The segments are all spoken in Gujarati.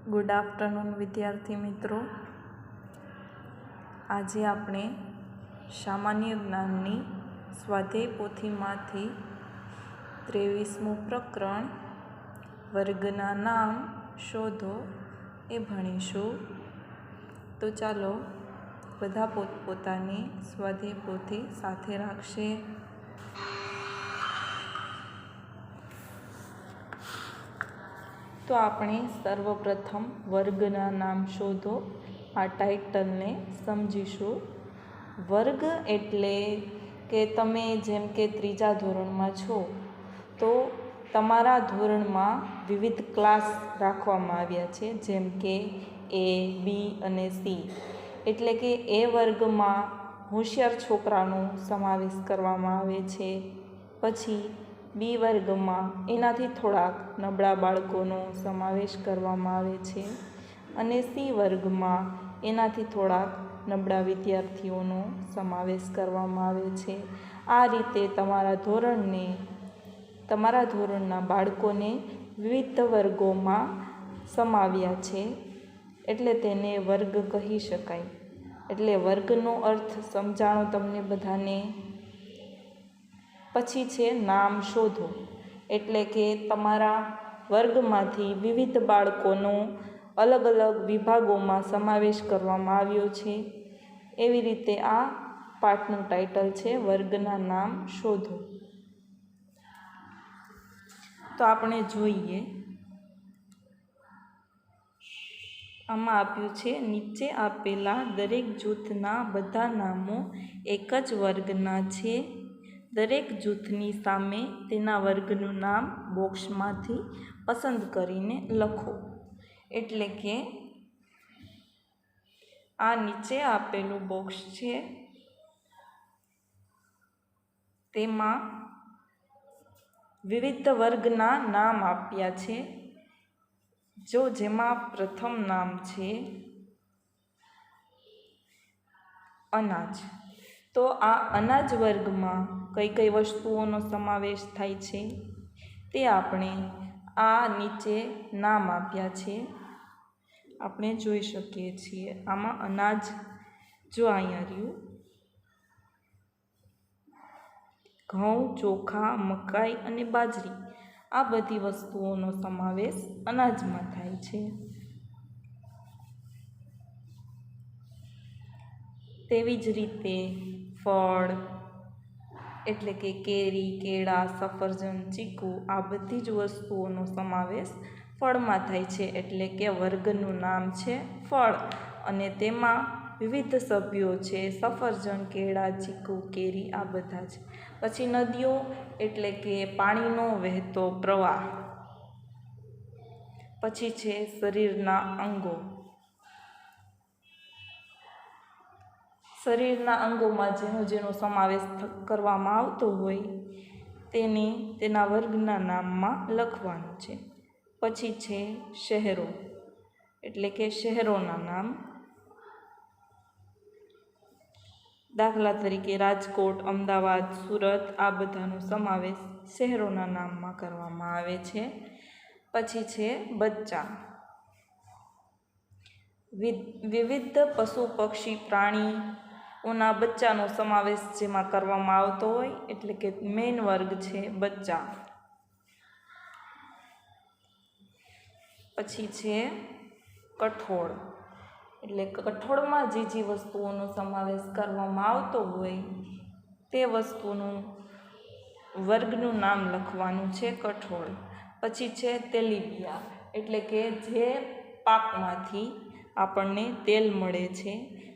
ગુડ આફ્ટરનૂન વિદ્યાર્થી મિત્રો. આજે આપણે સામાન્ય જ્ઞાનની સ્વાધ્યાય પોથીમાંથી 23મું પ્રકરણ વર્ગના નામ શોધો એ ભણીશું. તો ચાલો બધા પોતપોતાની સ્વાધ્યાય પોથી સાથે રાખશે. તો આપણે સર્વપ્રથમ વર્ગના નામ શોધો આ ટાઇટલને સમજીશું. વર્ગ એટલે કે તમે જેમ કે ત્રીજા ધોરણમાં છો તો તમારા ધોરણમાં વિવિધ ક્લાસ રાખવામાં આવ્યા છે, જેમ કે A, B અને C. એટલે કે એ વર્ગમાં હોશિયાર છોકરાનો સમાવેશ કરવામાં આવે છે. પછી બી વર્ગમાં એનાથી થોડાક નબળા બાળકોનો સમાવેશ કરવામાં આવે છે અને સી વર્ગમાં એનાથી થોડાક નબળા વિદ્યાર્થીઓનો સમાવેશ કરવામાં આવે છે. આ રીતે તમારા ધોરણના બાળકોને વિવિધ વર્ગોમાં સમાવ્યા છે, એટલે તેને વર્ગ કહી શકાય. એટલે વર્ગનો અર્થ સમજાણો તમને બધાને. પછી છે નામ શોધો, એટલે કે તમારા વર્ગમાંથી વિવિધ બાળકોનો અલગ અલગ વિભાગોમાં સમાવેશ કરવામાં આવ્યો છે. એવી રીતે આ પાઠનું ટાઇટલ છે વર્ગના નામ શોધો. તો આપણે જોઈએ, આમાં આપ્યું છે નીચે આપેલા દરેક જૂથના બધા નામો એક જ વર્ગના છે. દરેક જૂથની સામે તેના વર્ગનું નામ બોક્સમાંથી પસંદ કરીને લખો. એટલે કે આ નીચે આપેલું બોક્સ છે તેમાં વિવિધ વર્ગના નામ આપ્યા છે. જેમાં પ્રથમ નામ છે અનાજ. તો આ અનાજ વર્ગમાં કઈ કઈ વસ્તુઓનો સમાવેશ થાય છે તે આપણે આ નીચે નામ આપ્યા છે આપણે જોઈ શકીએ છીએ. આમાં અનાજ જો અહીંયા રહ્યું, ઘઉં, ચોખા, મકાઈ અને બાજરી, આ બધી વસ્તુઓનો સમાવેશ અનાજમાં થાય છે. તેવી જ રીતે ફળ એટલે કે કેરી, કેળા, સફરજન, ચીકુ, આ બધી જ વસ્તુઓનો સમાવેશ ફળમાં થાય છે. એટલે કે વર્ગનું નામ છે ફળ અને તેમાં વિવિધ સભ્યો છે સફરજન, કેળા, ચીકુ, કેરી, આ બધા જ. પછી નદીઓ એટલે કે પાણીનો વહેતો પ્રવાહ. પછી છે શરીરના અંગો. શરીરના અંગોમાં જેનો સમાવેશ કરવામાં આવતો હોય તેને તેના વર્ગના નામમાં લખવાનું છે. પછી છે શહેરો એટલે કે શહેરોના નામ. દાખલા તરીકે રાજકોટ, અમદાવાદ, સુરત, આ બધાનો સમાવેશ શહેરોના નામમાં કરવામાં આવે છે. પછી છે બચ્ચા. વિવિધ પશુ, પક્ષી, પ્રાણીઓના બચ્ચાનો સમાવેશ જેમાં કરવામાં આવતો હોય એટલે કે મેઇન વર્ગ છે બચ્ચા. પછી છે કઠોળ. એટલે કઠોળમાં જે વસ્તુઓનો સમાવેશ કરવામાં આવતો હોય તે વસ્તુનું વર્ગનું નામ લખવાનું છે કઠોળ. પછી છે તેલીબિયાં, એટલે કે જે પાકમાંથી આપણને તેલ મળે છે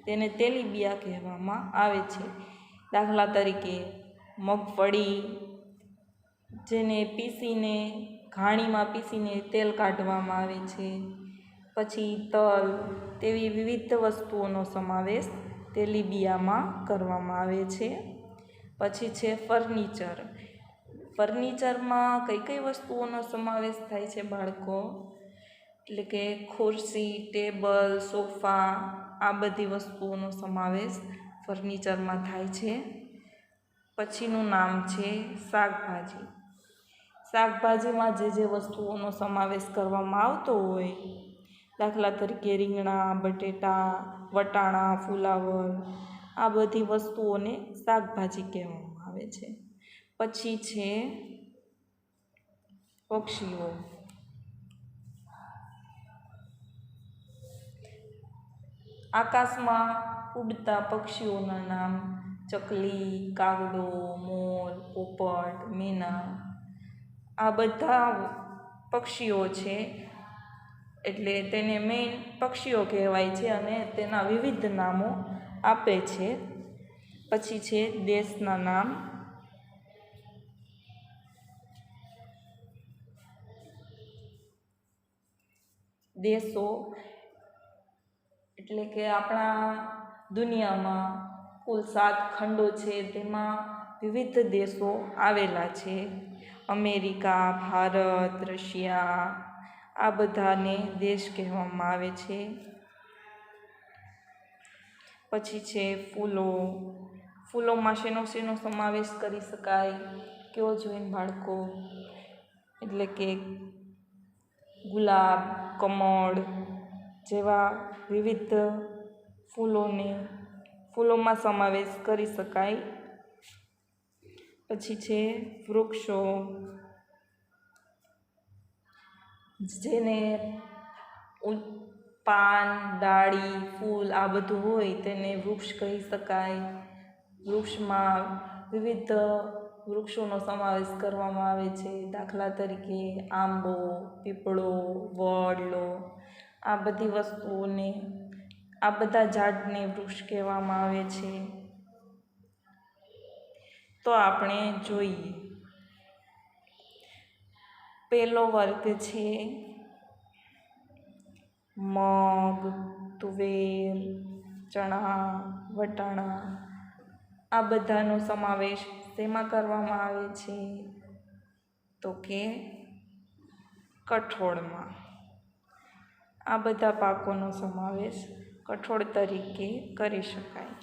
તેને તેલીબિયાં કહેવામાં આવે છે. દાખલા તરીકે મગફળી, જેને પીસીને ઘાણીમાં પીસીને તેલ કાઢવામાં આવે છે. પછી તલ, તેવી વિવિધ વસ્તુઓનો સમાવેશ તેલીબિયાંમાં કરવામાં આવે છે. પછી છે ફર્નિચર. ફર્નિચરમાં કઈ કઈ વસ્તુઓનો સમાવેશ થાય છે બાળકો? એટલે કે ખુરશી, ટેબલ, સોફા, આ બધી વસ્તુઓનો સમાવેશ ફર્નિચરમાં થાય છે. પછીનું નામ છે શાકભાજી. શાકભાજીમાં જે વસ્તુઓનો સમાવેશ કરવામાં આવતો હોય દાખલા તરીકે રીંગણા, બટેટા, વટાણા, ફુલાવર, આ બધી વસ્તુઓને શાકભાજી કહેવામાં આવે છે. પછી છે પક્ષીઓ. આકાશમાં ઉડતા પક્ષીઓના નામ ચકલી, કાગડો, મોર, પોપટ, મેના. આ બધા પક્ષીઓ છે, એટલે તેને મેઇન પક્ષીઓ કહેવાય છે અને તેના વિવિધ નામો આપે છે. પછી છે દેશના નામ. દેશો એટલે કે આપણા દુનિયામાં કુલ 7 ખંડો છે, તેમાં વિવિધ દેશો આવેલા છે. અમેરિકા, ભારત, રશિયા, આ બધાને દેશ કહેવામાં આવે છે. પછી છે ફૂલો. ફૂલોમાં શેનો સમાવેશ કરી શકાય? કયો જોઈને બાળકો? એટલે કે ગુલાબ, કમળ જેવા વિવિધ ફૂલોમાં સમાવેશ કરી શકાય. પછી છે વૃક્ષો, જેને પાન, ડાળી, ફૂલ આ બધું હોય તેને વૃક્ષ કહી શકાય. વૃક્ષમાં વિવિધ વૃક્ષોનો સમાવેશ કરવામાં આવે છે. દાખલા તરીકે આંબો, પીપળો, વડ, આ બધી વસ્તુઓને, આ બધા ઝાડને વૃક્ષ કહેવામાં આવે છે. તો આપણે જોઈએ, પહેલો વર્ગ છે મગ, તુવેર, ચણા, વટાણા. આ બધાનો સમાવેશ શેમાં કરવામાં આવે છે? તો કે કઠોળમાં. આ બધા પાકોનો સમાવેશ કઠોળ તરીકે કરી શકાય.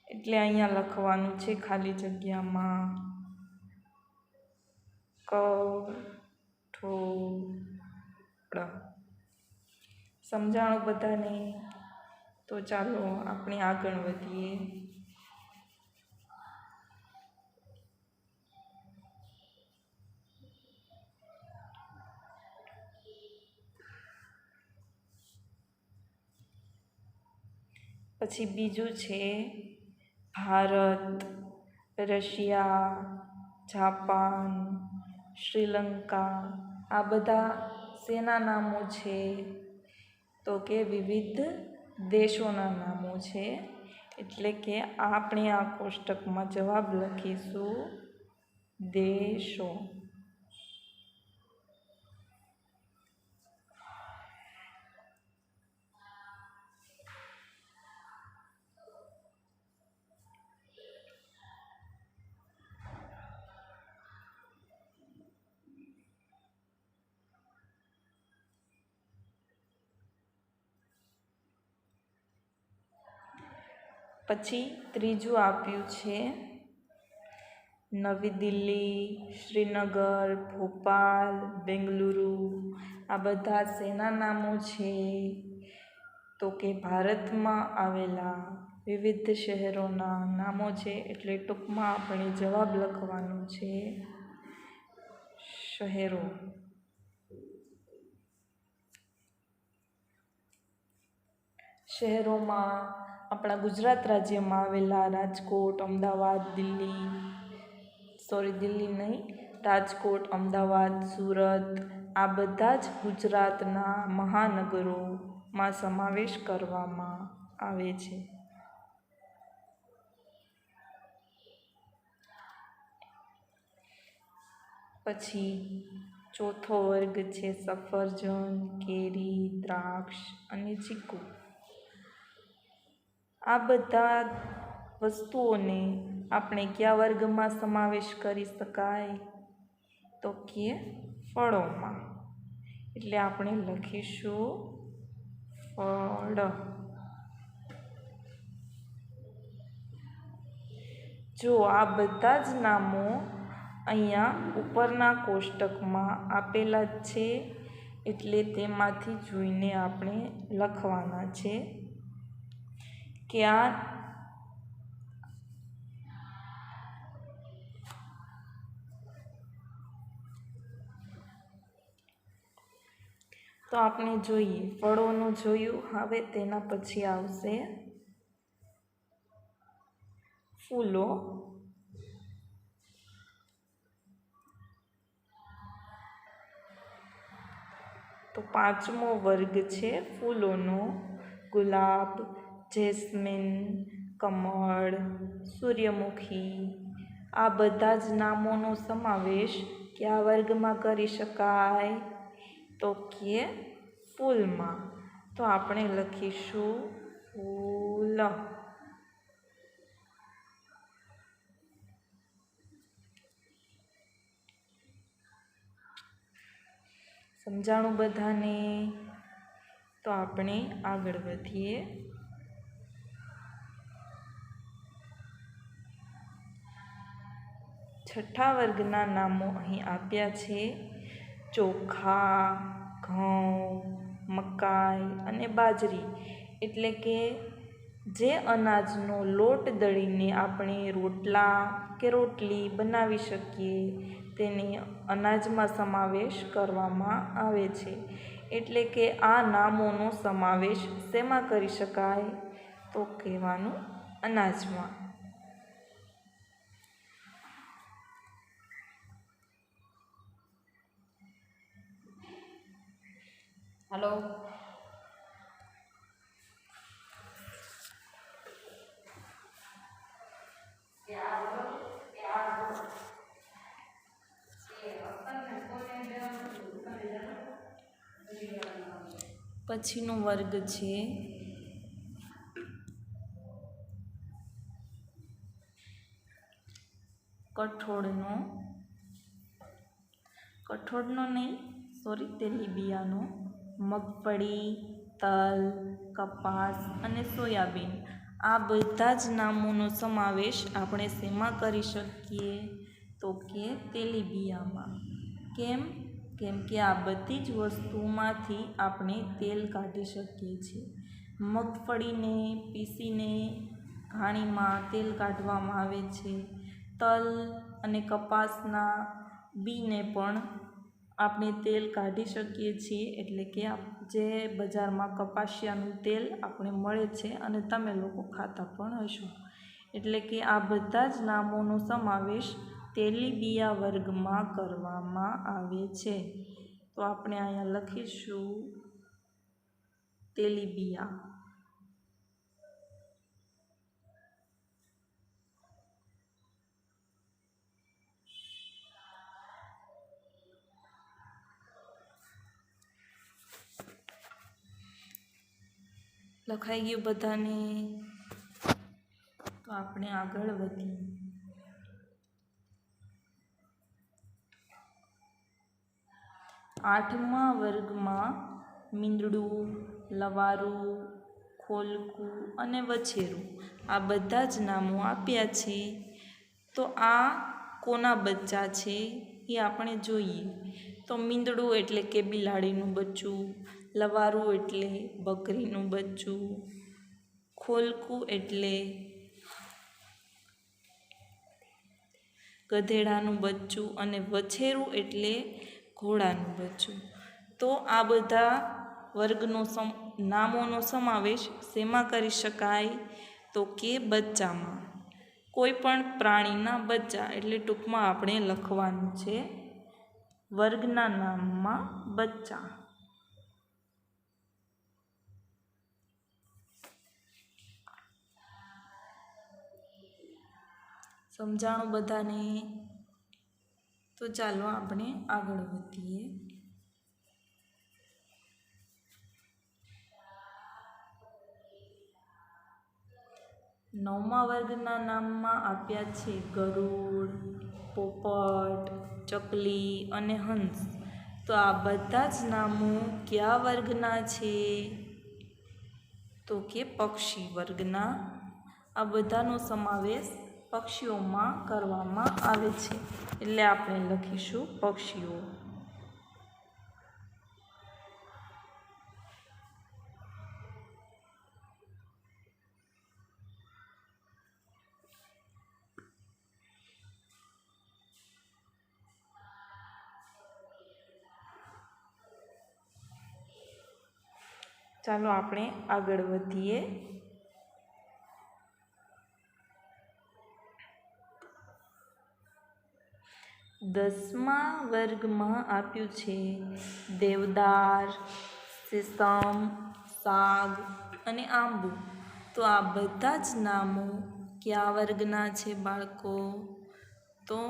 એટલે અહીંયા લખવાનું છે ખાલી જગ્યામાં કઠોળ. સમજાણું બધાને? તો ચાલો આપણે આગળ વધીએ. પછી બીજું છે ભારત, રશિયા, જાપાન, શ્રીલંકા. આ બધા શેના નામો છે? તો કે વિવિધ દેશોના નામો છે. એટલે કે આપણે આ કોષ્ટકમાં જવાબ લખીશું દેશો. પછી ત્રીજું આપ્યું છે નવી દિલ્હી, શ્રીનગર, ભોપાલ, બેંગલુરુ. આ બધા શેના નામો છે? તો કે ભારતમાં આવેલા વિવિધ શહેરોના નામો છે. એટલે ટૂંકમાં આપણે જવાબ લખવાનો છે શહેરો. શહેરોમાં આપણા ગુજરાત રાજ્યમાં આવેલા રાજકોટ, અમદાવાદ, દિલ્હી નહીં, રાજકોટ, અમદાવાદ, સુરત, આ બધા જ ગુજરાતના મહાનગરોમાં સમાવેશ કરવામાં આવે છે. પછી ચોથો વર્ગ છે સફરજન, કેરી, દ્રાક્ષ અને ચીકુ. આ બધા વસ્તુઓને આપણે કયા વર્ગમાં સમાવેશ કરી શકાય? તો કે ફળોમાં. એટલે આપણે લખીશું ફળ. જો આ બધા જ નામો અહીંયા ઉપરના કોષ્ટકમાં આપેલા જ છે, એટલે તેમાંથી જોઈને આપણે લખવાના છે કે આ તો આપણે જોઈએ ફળોનું જોયું. હવે તેના પછી આવશે ફૂલો. તો પાંચમો વર્ગ છે ફૂલોનો. ગુલાબ, જેસ્મીન, કમળ, સૂર્યમુખી આ બધા જ નામોનો સમાવેશ કયા વર્ગમાં કરી શકાય? તો કે ફૂલમાં. તો આપણે લખીશું ફૂલ. સમજાણું બધાને? તો આપણે આગળ વધીએ. છઠ્ઠા વર્ગના નામો અહીં આપ્યા છે. ચોખા, ઘઉં, મકાઈ અને બાજરી. એટલે કે જે અનાજનો લોટ દળીને આપણે રોટલા કે રોટલી બનાવી શકીએ તેને અનાજમાં સમાવેશ કરવામાં આવે છે. એટલે કે આ નામોનો સમાવેશ શેમાં કરી શકાય? તો કહેવાનું અનાજમાં. હલો. પછીનો વર્ગ છે કઠોળનો. કઠોળનો નહીં, તેલીબિયાનો. મગફળી, તલ, કપાસ અને સોયાબીન આ બધા જ નામોનો સમાવેશ આપણે શેમાં કરી શકીએ? તો કે તેલીબિયામાં. કેમ? કેમ કે આ બધી જ વસ્તુમાંથી આપણે તેલ કાઢી શકીએ છીએ. મગફળીને પીસીને ઘાણીમાં તેલ કાઢવામાં આવે છે. તલ અને કપાસના બીને પણ આપણે તેલ કાઢી શકીએ છીએ. એટલે કે જે બજારમાં કપાસિયાનું તેલ આપણે મળે છે અને તમે લોકો ખાતા પણ હશો. એટલે કે આ બધા જ નામોનો સમાવેશ તેલીબિયા વર્ગમાં કરવામાં આવે છે. તો આપણે અહીંયા લખીશું તેલીબિયા. લખાઈ ગયું બધાને? તો આપણે આગળ વધીએ. આઠમા વર્ગમાં મીંદડું, લવારું, ખોલકું અને વછેરું આ બધા જ નામો આપ્યા છે. તો આ કોના બચ્ચા છે એ આપણે જોઈએ. તો મીંદડું એટલે કે બિલાડીનું બચ્ચું, લવારું એટલે બકરીનું બચ્ચું, ખોલકું એટલે ગધેડાનું બચ્ચું અને વછેરું એટલે ઘોડાનું બચ્ચું. તો આ બધા વર્ગનો નામોનો સમાવેશ શેમાં કરી શકાય? તો કે બચ્ચામાં. કોઈ પણ પ્રાણીના બચ્ચા એટલે ટૂંકમાં આપણે લખવાનું છે વર્ગના નામમાં બચ્ચા. સમજાણું બધાને? તો ચાલો આપણે આગળ વધીએ. નવમા વર્ગના નામમાં આપ્યા છે ગરુડ, પોપટ, ચકલી અને હંસ. તો આ બધા જ નામો કયા વર્ગના છે? તો કે પક્ષી વર્ગના. આ બધાનો સમાવેશ પક્ષીઓમાં કરવામાં આવે છે. એટલે આપણે લખીશું પક્ષીઓ. ચાલો આપણે આગળ વધીએ. દસમા વર્ગમાં આપ્યું છે દેવદાર, સીસમ, સાગ અને આંબુ. તો આ બધા જ નામો કયા વર્ગના છે બાળકો? તો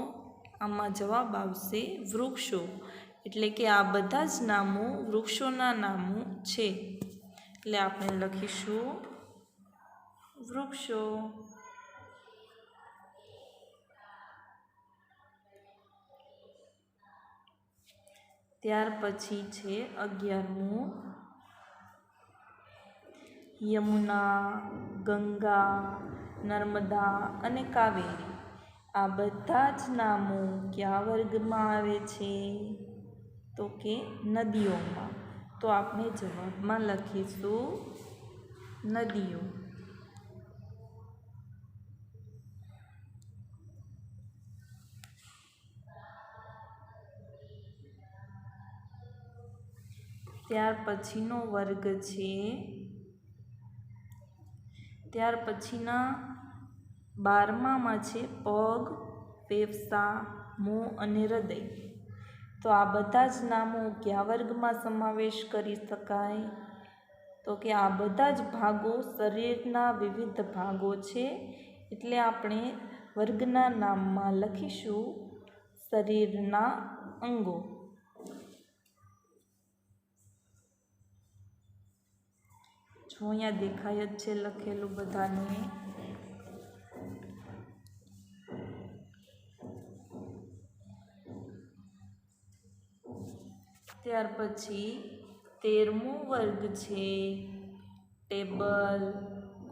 આમાં જવાબ આવશે વૃક્ષો. એટલે કે આ બધા જ નામો વૃક્ષોના નામો છે. એટલે આપણે લખીશું વૃક્ષો. ત્યાર પછી છે 11મું યમુના, ગંગા, નર્મદા અને કાવેરી. આ બધા જ નામો કયા વર્ગમાં આવે છે? તો કે નદીઓમાં. તો આપણે જવાબમાં લખીશું નદીઓ. ત્યાર પછીનો વર્ગ છે, ત્યાર પછીના 12મામાં છે પગ, ફેફસા, મોં અને હૃદય. તો આ બધા જ નામો કયા વર્ગમાં સમાવેશ કરી શકાય? તો કે આ બધા જ ભાગો શરીરના વિવિધ ભાગો છે. એટલે આપણે વર્ગના નામમાં લખીશું શરીરના અંગો. જો અહીંયા દેખાય જ છે લખેલું બધાને. ત્યાર પછી 13મો વર્ગ છે ટેબલ,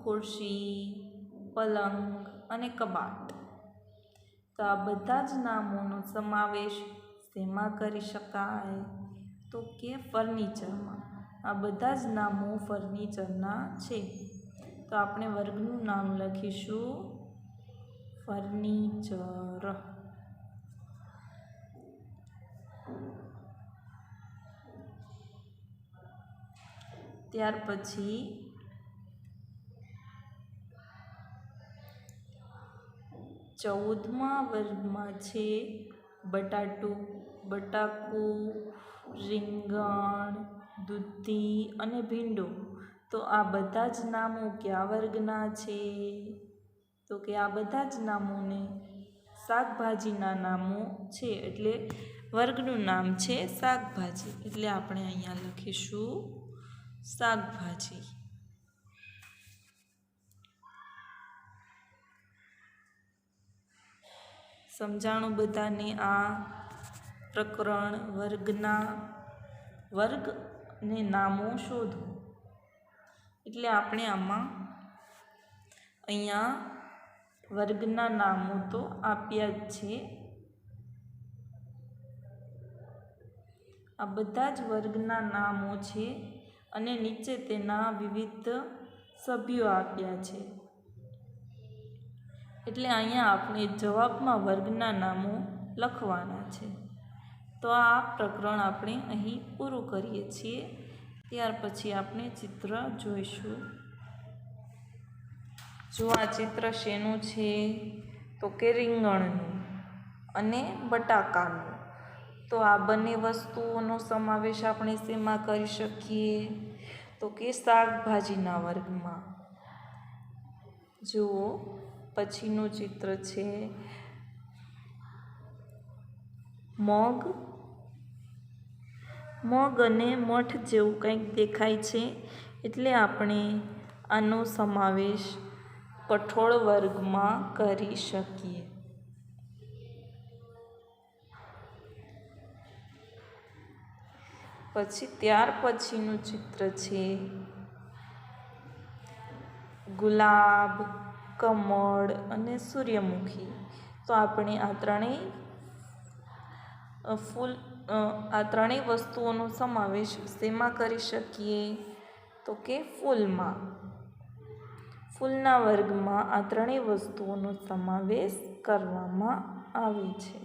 ખુરશી, પલંગ અને કબાટ. તો આ બધા જ નામોનો સમાવેશ શેમાં કરી શકાય? તો કે ફર્નિચરમાં. આ બધા જ નામો ફર્નિચરના છે. તો આપણે વર્ગનું નામ લખીશું ફર્નિચર. ત્યાર પછી 14મા વર્ગમાં છે બટાટું, બટાકું, રીંગણ, દૂધી અને ભીંડો. તો આ બધા જ નામો કયા વર્ગના છે? તો કે આ બધા જ નામોને શાકભાજીના નામો છે. એટલે વર્ગનું નામ છે શાકભાજી. એટલે આપણે અહીંયા લખીશું શાકભાજી. સમજાણું બધાને આ પ્રકરણ વર્ગ ને નામો શોધો. એટલે આપણે આમાં અહીંયા વર્ગના નામો તો આપ્યા જ છે. આ બધા જ વર્ગના નામો છે અને નીચે તેના વિવિધ સભ્યો આપ્યા છે. એટલે અહીંયા આપણે જવાબમાં વર્ગના નામો લખવાના છે. તો આ પ્રકરણ આપણે અહીં પૂરું કરીએ છીએ. ત્યાર પછી આપણે ચિત્ર જોઈશું. જો આ ચિત્ર શેનું છે? તો કે રીંગણનું અને બટાકાનું. તો આ બંને વસ્તુઓનો સમાવેશ આપણે શેમાં કરી શકીએ? તો કે શાકભાજીના વર્ગમાં. જુઓ પછીનું ચિત્ર છે મગ અને મઠ જેવું કંઈક દેખાય છે. એટલે આપણે આનો સમાવેશ કઠોળ વર્ગમાં કરી શકીએ. પછી ત્યાર પછીનું ચિત્ર છે ગુલાબ, કમળ અને સૂર્યમુખી. તો આપણે આ ત્રણેય વસ્તુઓનો સમાવેશ શેમાં કરી શકીએ? તો કે ફૂલમાં. ફૂલના વર્ગમાં આ ત્રણેય વસ્તુઓનો સમાવેશ કરવામાં આવે છે.